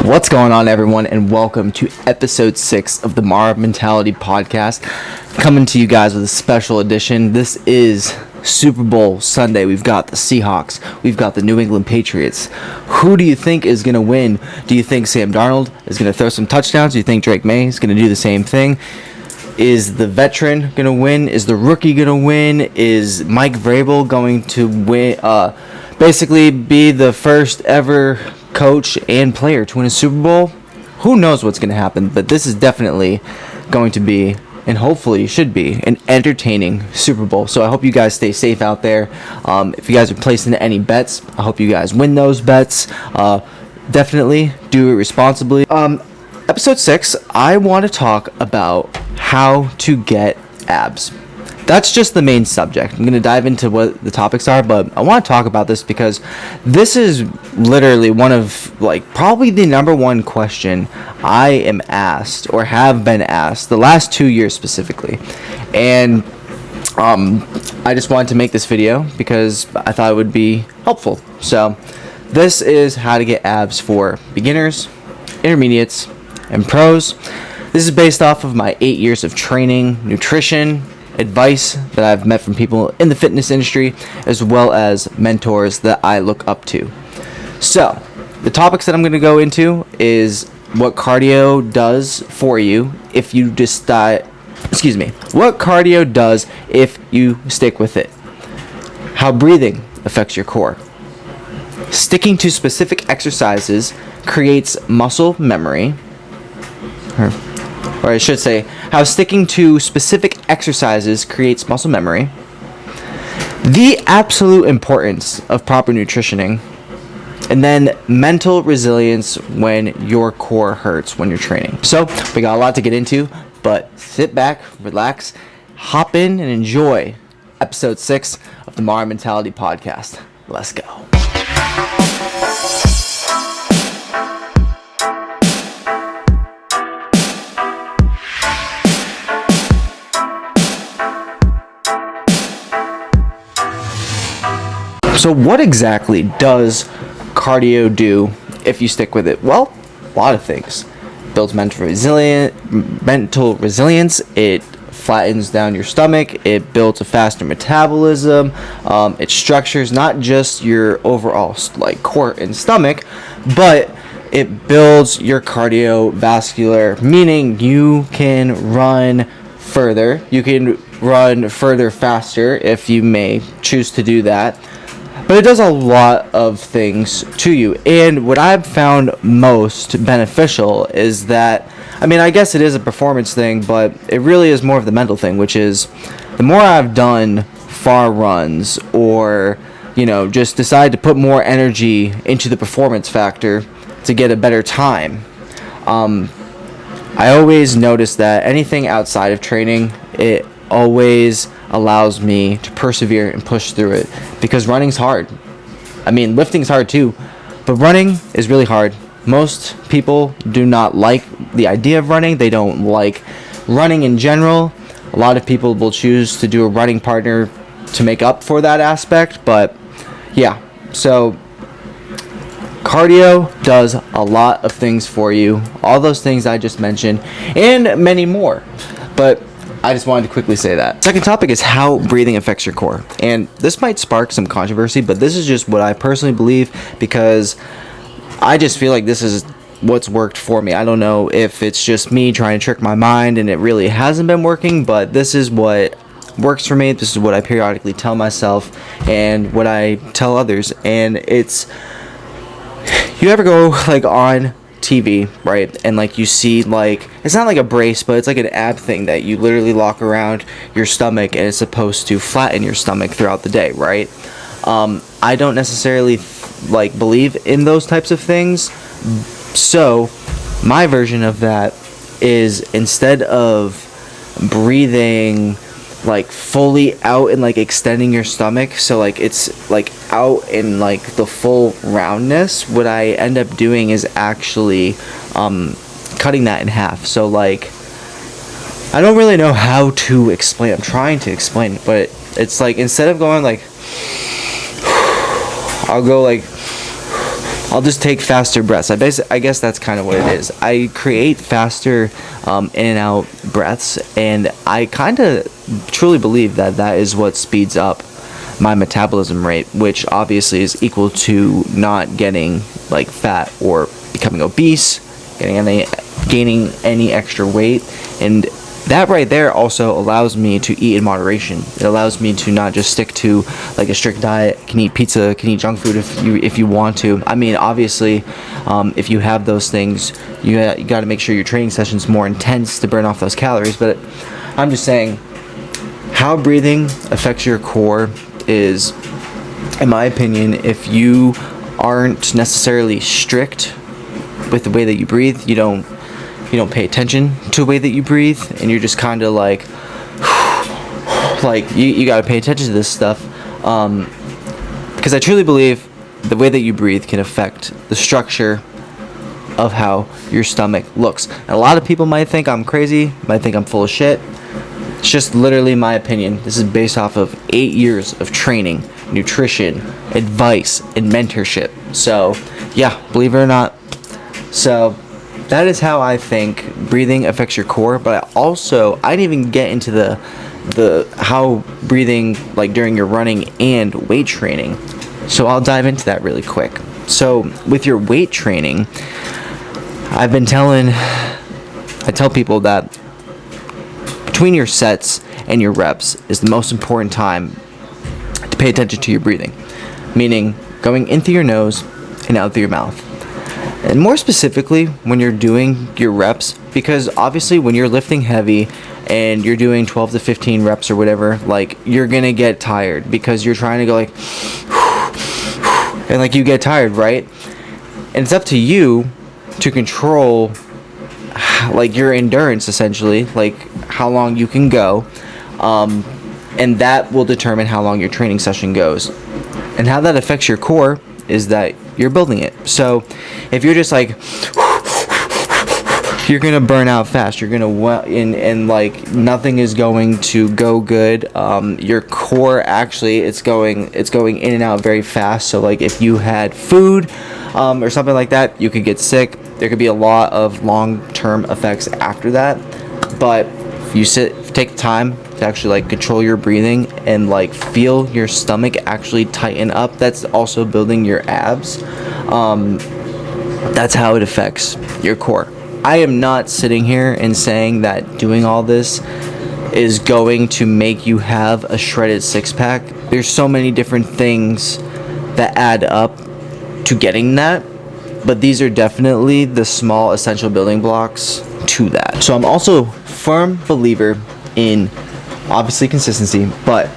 What's going on, everyone, and welcome to episode 6 of the Mara Mentality Podcast, coming to you guys with a special edition. This is Super Bowl Sunday. We've got the Seahawks. We've got the New England Patriots. Who do you think is going to win? Do you think Sam Darnold is going to throw some touchdowns? Do you think Drake May is going to do the same thing? Is the veteran going to win? Is the rookie going to win? Is Mike Vrabel going to win? Basically be the first ever coach and player to win a Super Bowl? Who knows what's going to happen, but this is definitely going to be, and hopefully should be, an entertaining Super Bowl. So I hope you guys stay safe out there. If you guys are placing any bets, I hope you guys win those bets. Definitely do it responsibly. Episode 6, I want to talk about how to get abs. That's just the main subject. I'm going to dive into what the topics are, but I want to talk about this because this is literally one of, probably the number one question I am asked or have been asked the last 2 years specifically. And I just wanted to make this video because I thought it would be helpful. So this is how to get abs for beginners, intermediates, and pros. This is based off of my 8 years of training, nutrition, advice that I've met from people in the fitness industry, as well as mentors that I look up to. So, the topics that I'm going to go into is what cardio does for you if you decide, what cardio does if you stick with it, how breathing affects your core, sticking to specific exercises creates muscle memory, or I should say, how sticking to specific exercises creates muscle memory, the absolute importance of proper nutritioning, and then mental resilience when your core hurts when you're training. So, we got a lot to get into, but sit back, relax, hop in, and enjoy episode 6 of the Mara Mentality Podcast. Let's go. So what exactly does cardio do if you stick with it? Well, a lot of things. Builds mental resilience. It flattens down your stomach. It builds a faster metabolism. It structures not just your overall core and stomach, but it builds your cardiovascular, meaning you can run further. You can run further faster if you may choose to do that. But it does a lot of things to you. And what I've found most beneficial is that, I guess it is a performance thing, but it really is more of the mental thing, which is the more I've done far runs or, just decide to put more energy into the performance factor to get a better time, I always notice that anything outside of training, it always allows me to persevere and push through it, because running's hard. Lifting's hard too, but running is really hard. Most people do not like the idea of running. They don't like running in general. A lot of people will choose to do a running partner to make up for that aspect, but yeah. So cardio does a lot of things for you, all those things I just mentioned, and many more. But I just wanted to quickly say that. Second topic is how breathing affects your core. And this might spark some controversy, but this is just what I personally believe, because I just feel like this is what's worked for me. I don't know if it's just me trying to trick my mind and it really hasn't been working, but this is what works for me. This is what I periodically tell myself and what I tell others. And it's, you ever go on TV, right, and you see it's not like a brace, but it's like an ab thing that you literally lock around your stomach, and it's supposed to flatten your stomach throughout the day, right? I don't necessarily believe in those types of things, so my version of that is, instead of breathing fully out and extending your stomach, so it's out in the full roundness, what I end up doing is actually cutting that in half. So I don't really know how to explain. I'm trying to explain it, but it's instead of going I'll go I'll just take faster breaths. I guess that's kind of what it is. I create faster in and out breaths, and I kind of truly believe that that is what speeds up my metabolism rate, which obviously is equal to not getting like fat or becoming obese, gaining any extra weight. And that right there also allows me to eat in moderation. It allows me to not just stick to like a strict diet. Can eat pizza, can eat junk food if you want to. I mean, obviously, if you have those things, you got to make sure your training session's more intense to burn off those calories. But I'm just saying, how breathing affects your core is, in my opinion, if you aren't necessarily strict with the way that you breathe, you don't pay attention to the way that you breathe, and you're just kind of like you got to pay attention to this stuff, because I truly believe the way that you breathe can affect the structure of how your stomach looks. And a lot of people might think I'm crazy, might think I'm full of shit. It's just literally my opinion. This is based off of 8 years of training, nutrition, advice, and mentorship. So, yeah, believe it or not. So, that is how I think breathing affects your core. But I didn't even get into the how breathing, like during your running and weight training. So I'll dive into that really quick. So with your weight training, I tell people that between your sets and your reps is the most important time to pay attention to your breathing, meaning going in through your nose and out through your mouth. And more specifically, when you're doing your reps, because obviously when you're lifting heavy and you're doing 12 to 15 reps or whatever, like, you're gonna get tired because you're trying to go like, and like you get tired, right? And it's up to you to control like your endurance, essentially, like how long you can go, and that will determine how long your training session goes. And how that affects your core is that you're building it. So if you're just like, you're gonna burn out fast, you're gonna and like nothing is going to go good. Your core actually, it's going in and out very fast. So like if you had food or something like that, you could get sick. There could be a lot of long-term effects after that. But if you take the time to actually like control your breathing and like feel your stomach actually tighten up, that's also building your abs. That's how it affects your core. I am not sitting here and saying that doing all this is going to make you have a shredded six-pack. There's so many different things that add up to getting that, but these are definitely the small essential building blocks to that. So I'm also a firm believer in obviously consistency, but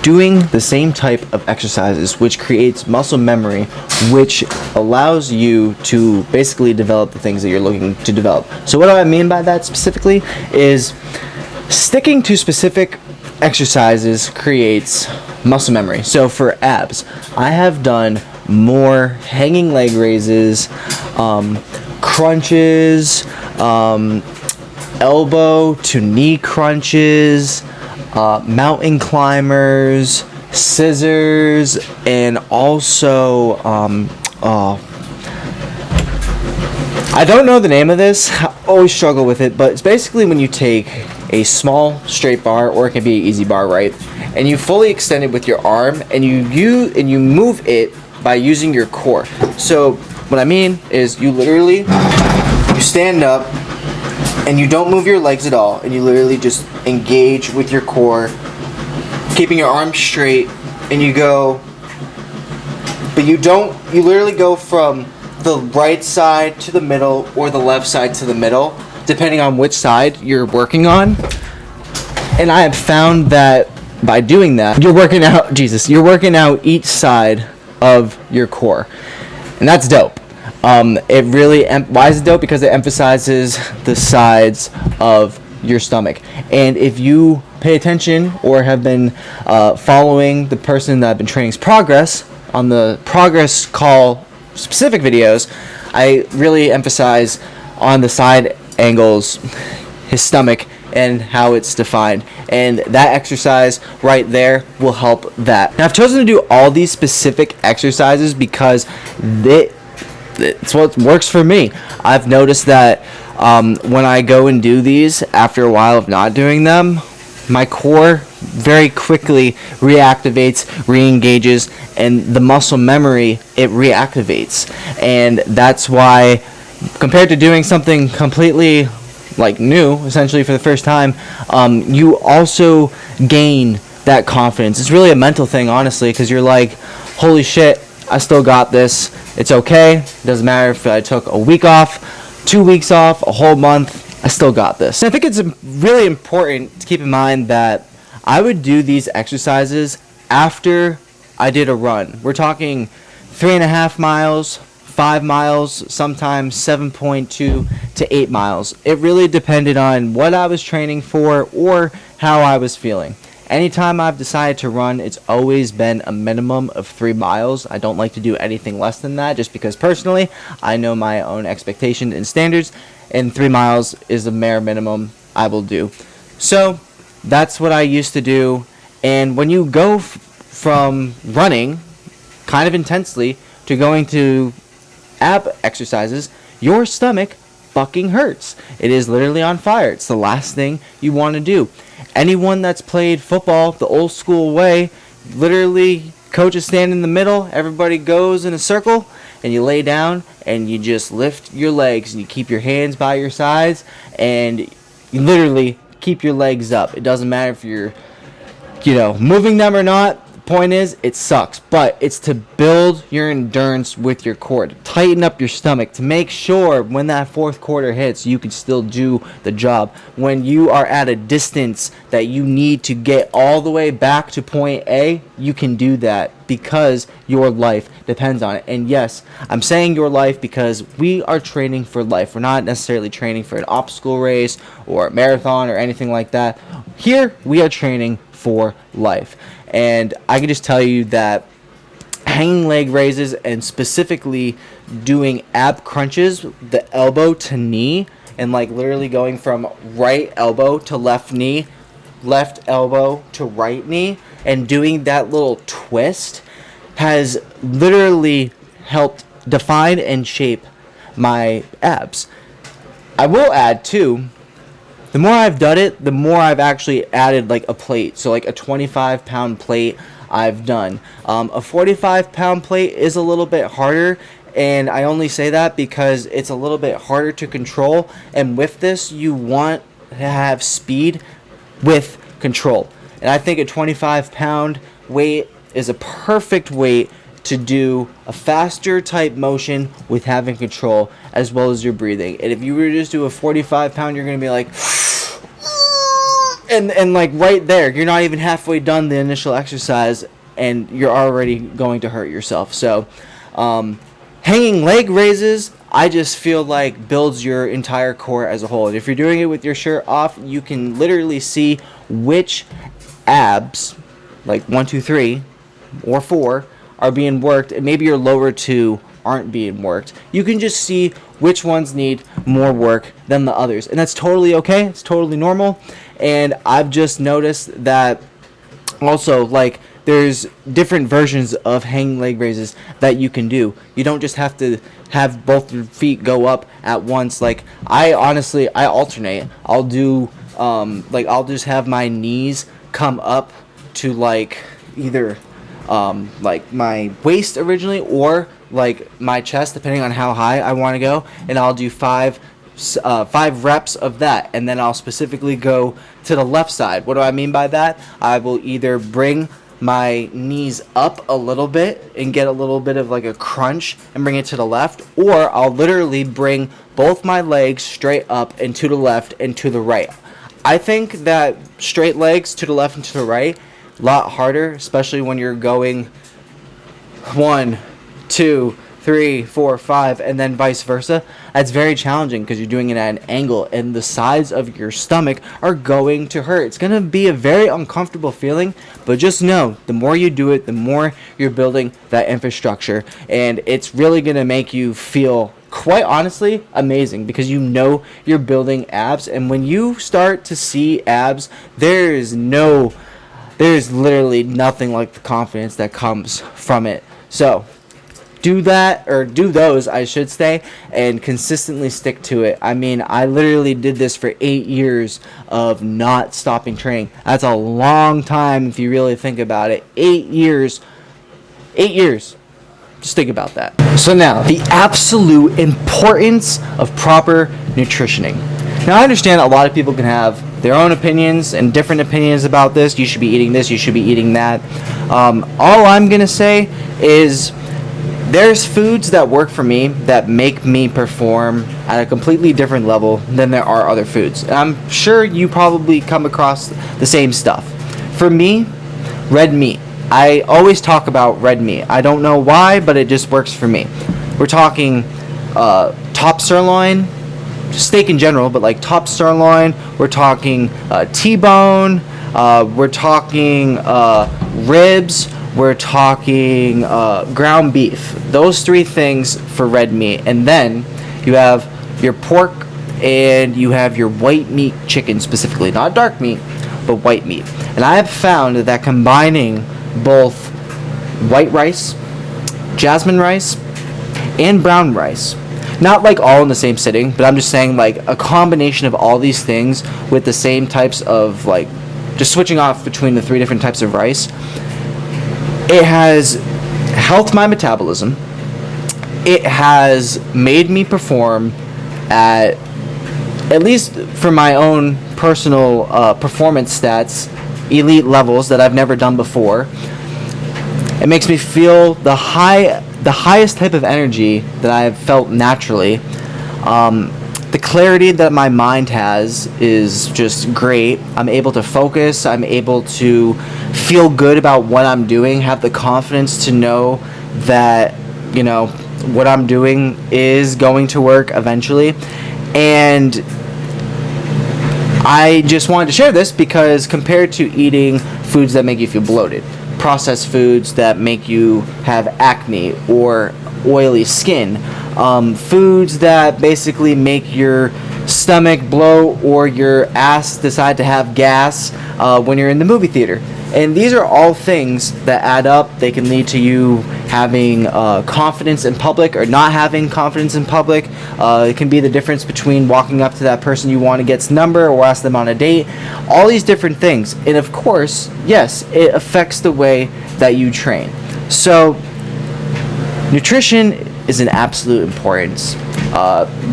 doing the same type of exercises, which creates muscle memory, which allows you to basically develop the things that you're looking to develop. So what do I mean by that specifically is sticking to specific exercises creates muscle memory. So for abs, I have done more hanging leg raises, crunches, elbow to knee crunches, mountain climbers, scissors, and also I don't know the name of this. I always struggle with it, but it's basically when you take a small straight bar, or it can be an easy bar, right, and you fully extend it with your arm, and you move it by using your core. So what I mean is you stand up and you don't move your legs at all, and you literally just engage with your core, keeping your arms straight, and you go, but you literally go from the right side to the middle or the left side to the middle, depending on which side you're working on. And I have found that by doing that, you're working out each side of your core, and that's dope. It really why is it dope? Because it emphasizes the sides of your stomach. And if you pay attention or have been following the person that I've been training's progress on the progress call specific videos, I really emphasize on the side angles, his stomach, and how it's defined. And that exercise right there will help that. Now, I've chosen to do all these specific exercises because it's what works for me. I've noticed that when I go and do these after a while of not doing them, my core very quickly reactivates, re-engages, and the muscle memory, it reactivates. And that's why, compared to doing something completely like new, essentially for the first time, you also gain that confidence. It's really a mental thing, honestly, because you're like, holy shit, I still got this. It's okay. It doesn't matter if I took a week off, 2 weeks off, a whole month. I still got this. And I think it's really important to keep in mind that I would do these exercises after I did a run. We're talking 3.5 miles, 5 miles, sometimes 7.2 to 8 miles. It really depended on what I was training for or how I was feeling. Anytime I've decided to run, it's always been a minimum of 3 miles. I don't like to do anything less than that, just because personally, I know my own expectations and standards, and 3 miles is the bare minimum I will do. So that's what I used to do. And when you go from running kind of intensely to going to ab exercises, your stomach fucking hurts. It is literally on fire. It's the last thing you want to do. Anyone that's played football the old school way, literally coaches stand in the middle, everybody goes in a circle, and you lay down and you just lift your legs and you keep your hands by your sides and you literally keep your legs up. It doesn't matter if you're, moving them or not. Point is, it sucks, but it's to build your endurance with your core, to tighten up your stomach, to make sure when that fourth quarter hits, you can still do the job. When you are at a distance that you need to get all the way back to point A, you can do that because your life depends on it. And yes, I'm saying your life because we are training for life. We're not necessarily training for an obstacle race or a marathon or anything like that. Here, we are training for life. And I can just tell you that hanging leg raises and specifically doing ab crunches, the elbow to knee, and like literally going from right elbow to left knee, left elbow to right knee, and doing that little twist has literally helped define and shape my abs. I will add too, the more I've done it, the more I've actually added like a plate. So like a 25-pound plate I've done. A 45-pound plate is a little bit harder, and I only say that because it's a little bit harder to control. And with this, you want to have speed with control. And I think a 25-pound weight is a perfect weight to do a faster type motion with having control as well as your breathing. And if you were to just do a 45-pound, you're going to be like, and like right there, you're not even halfway done the initial exercise and you're already going to hurt yourself. So hanging leg raises, I just feel like builds your entire core as a whole. And if you're doing it with your shirt off, you can literally see which abs, like 1, 2, 3 or 4, are being worked, and maybe your lower 2 aren't being worked. You can just see which ones need more work than the others, and that's totally okay. It's totally normal. And I've just noticed that also, like, there's different versions of hanging leg raises that you can do. You don't just have to have both your feet go up at once. Like, I alternate. I'll do I'll just have my knees come up to like either like my waist originally or like my chest, depending on how high I want to go, and I'll do 5 reps of that, and then I'll specifically go to the left side. What do I mean by that? I will either bring my knees up a little bit and get a little bit of like a crunch and bring it to the left, or I'll literally bring both my legs straight up and to the left and to the right. I think that straight legs to the left and to the right, a lot harder, especially when you're going 1, 2, 3, 4, 5, and then vice versa. That's very challenging because you're doing it at an angle, and the sides of your stomach are going to hurt. It's going to be a very uncomfortable feeling, but just know, the more you do it, the more you're building that infrastructure, and it's really going to make you feel, quite honestly, amazing, because you know you're building abs. And when you start to see abs, there's literally nothing like the confidence that comes from it. So do those, I should say, and consistently stick to it. I mean, I literally did this for 8 years of not stopping training. That's a long time if you really think about it. 8 years. 8 years. Just think about that. So now, the absolute importance of proper nutritioning. Now, I understand a lot of people can have their own opinions and different opinions about this. You should be eating this, you should be eating that. All I'm going to say is there's foods that work for me that make me perform at a completely different level than there are other foods. And I'm sure you probably come across the same stuff. For me, red meat. I always talk about red meat. I don't know why, but it just works for me. We're talking top sirloin, steak in general, but like top sirloin. We're talking T-bone. We're talking ribs. We're talking ground beef. Those 3 things for red meat. And then you have your pork and you have your white meat chicken specifically. Not dark meat, but white meat. And I have found that combining both white rice, jasmine rice, and brown rice, not like all in the same sitting, but I'm just saying like a combination of all these things with the same types of like just switching off between the 3 different types of rice, it has helped my metabolism. It has made me perform at least for my own personal performance stats, elite levels that I've never done before. It makes me feel the highest type of energy that I've felt naturally. The clarity that my mind has is just great. I'm able to focus. I'm able to feel good about what I'm doing, have the confidence to know that, you know, what I'm doing is going to work eventually. And I just wanted to share this because compared to eating foods that make you feel bloated, processed foods that make you have acne or oily skin, foods that basically make your stomach blow or your ass decide to have gas when you're in the movie theater. And these are all things that add up. They can lead to you having confidence in public or not having confidence in public. It can be the difference between walking up to that person you want to get's number or ask them on a date. All these different things. And of course, yes, it affects the way that you train. So, nutrition is an absolute importance.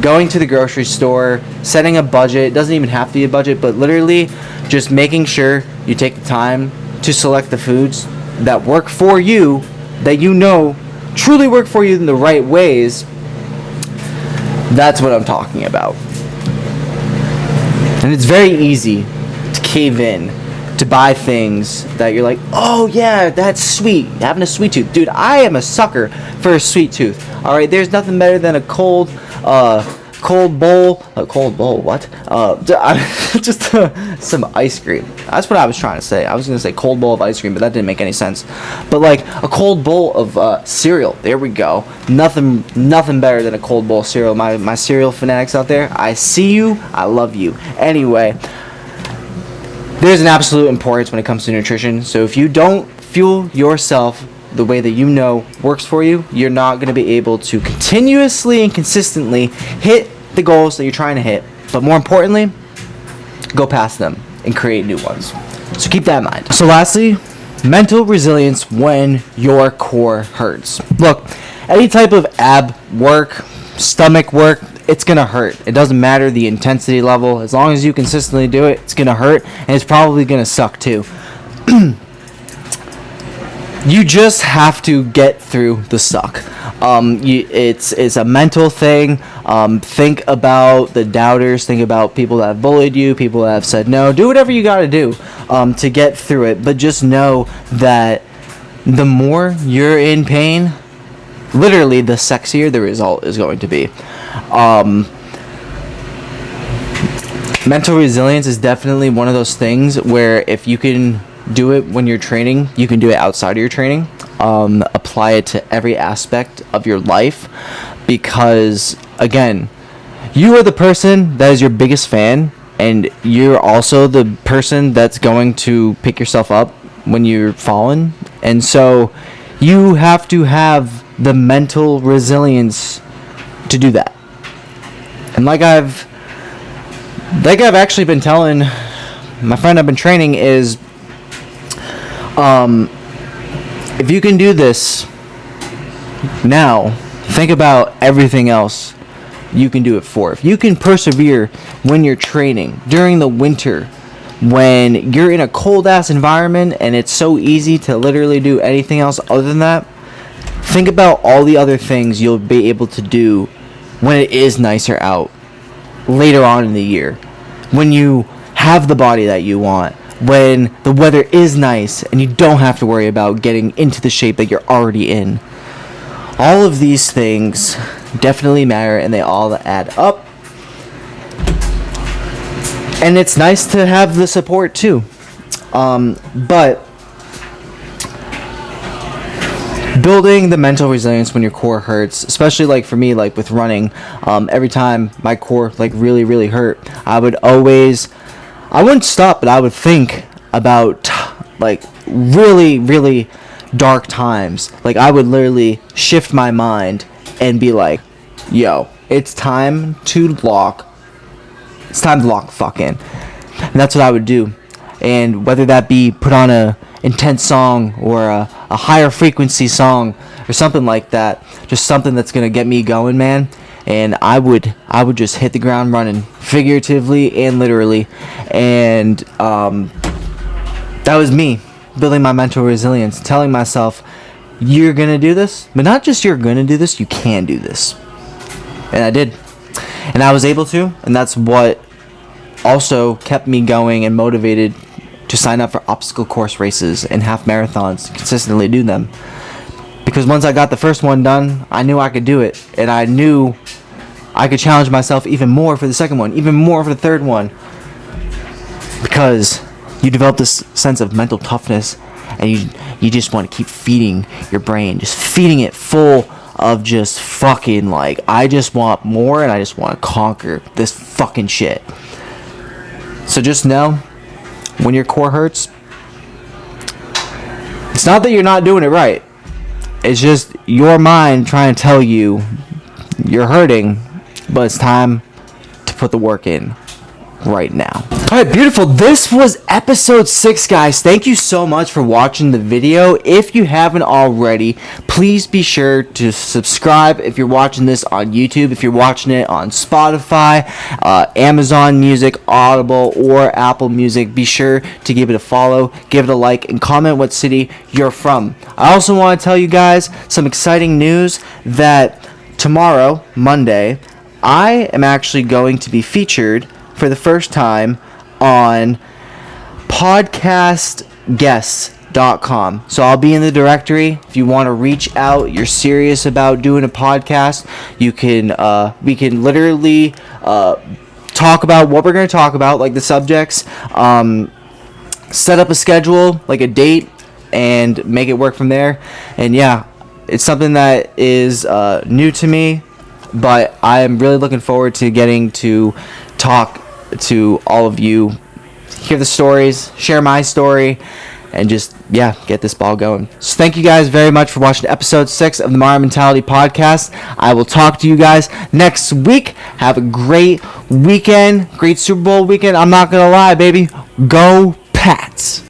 Going to the grocery store, setting a budget, it doesn't even have to be a budget, but literally just making sure you take the time to select the foods that work for you, that you know truly work for you in the right ways. That's what I'm talking about. And it's very easy to cave in, to buy things that you're like, oh yeah, that's sweet, having a sweet tooth. Dude, I am a sucker for a sweet tooth. Alright, there's nothing better than a cold bowl, what? Just some ice cream. That's what I was trying to say. I was going to say cold bowl of ice cream, but that didn't make any sense. But like a cold bowl of cereal. There we go. Nothing better than a cold bowl of cereal. My cereal fanatics out there, I see you. I love you. Anyway, there's an absolute importance when it comes to nutrition. So if you don't fuel yourself the way that you know works for you, you're not going to be able to continuously and consistently hit the goals that you're trying to hit. But more importantly, go past them and create new ones. So keep that in mind. So lastly, mental resilience when your core hurts. Look, any type of ab work, stomach work, it's going to hurt. It doesn't matter the intensity level. As long as you consistently do it, it's going to hurt, and it's probably going to suck too. You just have to get through the suck. It's a mental thing. Think about the doubters. Think about people that have bullied you, people that have said no. Do whatever you got to do to get through it. But just know that the more you're in pain, literally, the sexier the result is going to be. Mental resilience is definitely one of those things where if you can do it when you're training, you can do it outside of your training. Apply it to every aspect of your life, because again, you are the person that is your biggest fan, and you're also the person that's going to pick yourself up when you're fallen. And so you have to have the mental resilience to do that. And like I've actually been telling my friend I've been training is, if you can do this now, think about everything else you can do it for. If you can persevere when you're training during the winter, when you're in a cold ass environment and it's so easy to literally do anything else other than that, think about all the other things you'll be able to do when it is nicer out later on in the year, when you have the body that you want, when the weather is nice and you don't have to worry about getting into the shape that you're already in. All of these things definitely matter, and they all add up. And it's nice to have the support too. But building the mental resilience when your core hurts, especially like for me, like with running, every time my core like really hurt, I wouldn't stop, but I would think about like really dark times. Like I would literally shift my mind and be like, yo, it's time to lock the fuck in. And that's what I would do. And whether that be put on a intense song or a higher frequency song or something like that, just something that's gonna get me going, man. And I would just hit the ground running, figuratively and literally. And that was me building my mental resilience, telling myself, you're gonna do this, but not just you're gonna do this, you can do this. And I did, and I was able to, and that's what also kept me going and motivated to sign up for obstacle course races and half marathons, consistently do them. Because once I got the first one done, I knew I could do it, and I knew I could challenge myself even more for the second one, even more for the third one, because you develop this sense of mental toughness, and you just want to keep feeding your brain, just feeding it full of just fucking like, I just want more, and I just want to conquer this fucking shit. So just know, when your core hurts, it's not that you're not doing it right. It's just your mind trying to tell you you're hurting, but it's time to put the work in right now. Alright, beautiful. This was episode 6, guys. Thank you so much for watching the video. If you haven't already, please be sure to subscribe if you're watching this on YouTube, if you're watching it on Spotify, Amazon Music, Audible, or Apple Music. Be sure to give it a follow, give it a like, and comment what city you're from. I also want to tell you guys some exciting news that tomorrow, Monday, I am actually going to be featured for the first time on podcastguests.com. So I'll be in the directory. If you want to reach out, you're serious about doing a podcast, you can we can literally talk about what we're going to talk about, like the subjects, set up a schedule, like a date, and make it work from there. And yeah, it's something that is new to me, but I am really looking forward to getting to talk to all of you, hear the stories, share my story, and just, yeah, get this ball going. So thank you guys very much for watching episode 6 of the Mara Mentality Podcast. I will talk to you guys next week. Have a great weekend, great Super Bowl weekend. I'm not gonna lie, baby. Go Pats!